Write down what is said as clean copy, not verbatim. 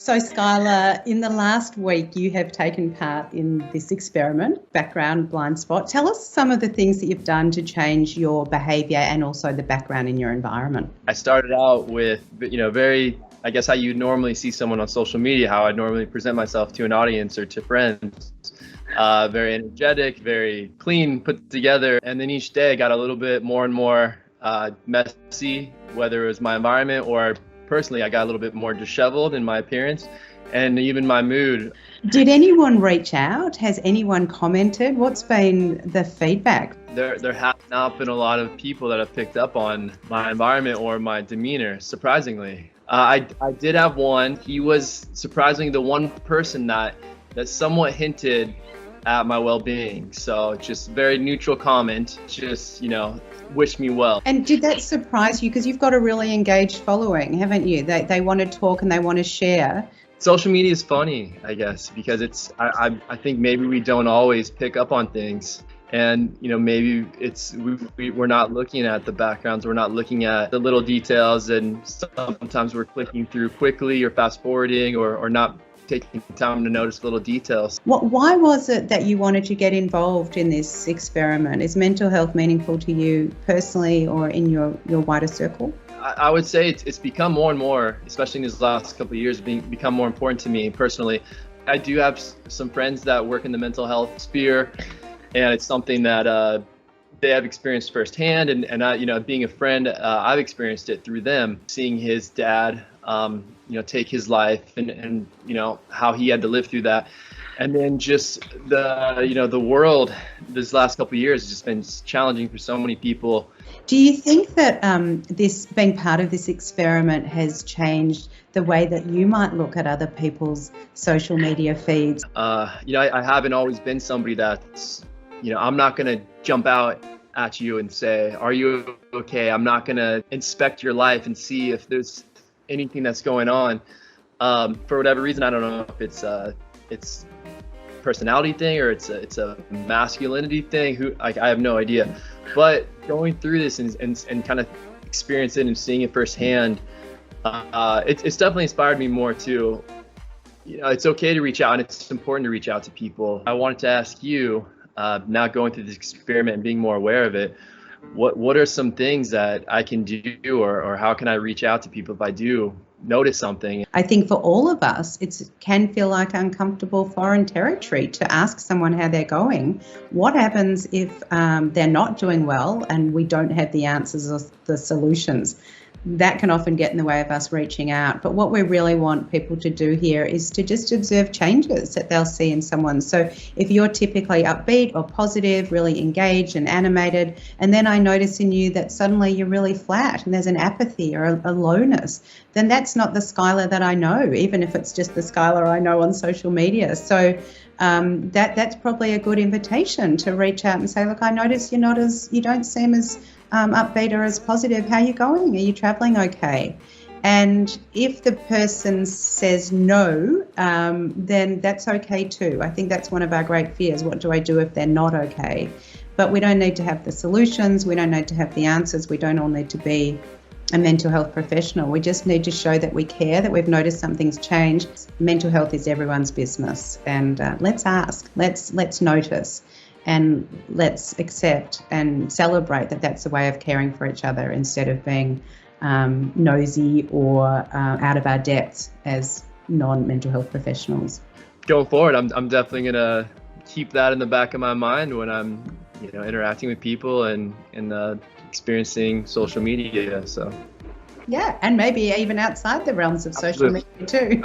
So, Skyler, in the last week, you have taken part in this experiment, Background Blindspot. Tell us some of the things that you've done to change your behaviour and also the background in your environment. I started out with, very, I guess, how you normally see someone on social media, how I normally present myself to an audience or to friends. Very energetic, very clean, put together. And then each day I got a little bit more and more messy, whether it was my environment or personally, I got a little bit more disheveled in my appearance and even my mood. Did anyone reach out? Has anyone commented? What's been the feedback? There have not been a lot of people that have picked up on my environment or my demeanor, surprisingly. I did have one. He was surprisingly the one person that somewhat hinted at my well-being. So just very neutral comment, just, wish me well. And did that surprise you? Because you've got a really engaged following, haven't you? They want to talk and they want to share. Social media is funny, I guess, because I think maybe we don't always pick up on things. And, maybe we're not looking at the backgrounds, we're not looking at the little details, and sometimes we're clicking through quickly or fast forwarding or not taking time to notice little details. Why was it that you wanted to get involved in this experiment? Is mental health meaningful to you personally or in your wider circle? I would say it's become more and more, especially in these last couple of years, become more important to me personally. I do have some friends that work in the mental health sphere, and it's something that they have experienced firsthand. And I, being a friend, I've experienced it through them, seeing his dad take his life and how he had to live through that. And then just the world this last couple of years has just been challenging for so many people. Do you think that this being part of this experiment has changed the way that you might look at other people's social media feeds? I haven't always been somebody that's, I'm not going to jump out at you and say, are you okay? I'm not going to inspect your life and see if there's anything that's going on. For whatever reason, I don't know if it's personality thing or it's a masculinity thing. I have no idea. But going through this and kind of experiencing it and seeing it firsthand, it's definitely inspired me more too. It's okay to reach out, and it's important to reach out to people. I wanted to ask you, now going through this experiment and being more aware of it, what are some things that I can do or how can I reach out to people if I do notice something? I think for all of us, it can feel like uncomfortable foreign territory to ask someone how they're going. What happens if they're not doing well and we don't have the answers or the solutions? That can often get in the way of us reaching out. But what we really want people to do here is to just observe changes that they'll see in someone. So if you're typically upbeat or positive, really engaged and animated, and then I notice in you that suddenly you're really flat and there's an apathy or a lowness, then that's not the Skyler that I know, even if it's just the Skyler I know on social media. So that's probably a good invitation to reach out and say, look, I notice you don't seem as upbeat or as positive. How are you going? Are you traveling okay? And if the person says no, then that's okay too. I think that's one of our great fears. What do I do if they're not okay? But we don't need to have the solutions. We don't need to have the answers. We don't all need to be a mental health professional. We just need to show that we care, that we've noticed something's changed. Mental health is everyone's business, and let's ask, let's notice, and let's accept and celebrate that that's a way of caring for each other instead of being nosy or out of our depths as non-mental health professionals. Going forward, I'm definitely gonna keep that in the back of my mind when I'm interacting with people and experiencing social media. So yeah, and maybe even outside the realms of social media too.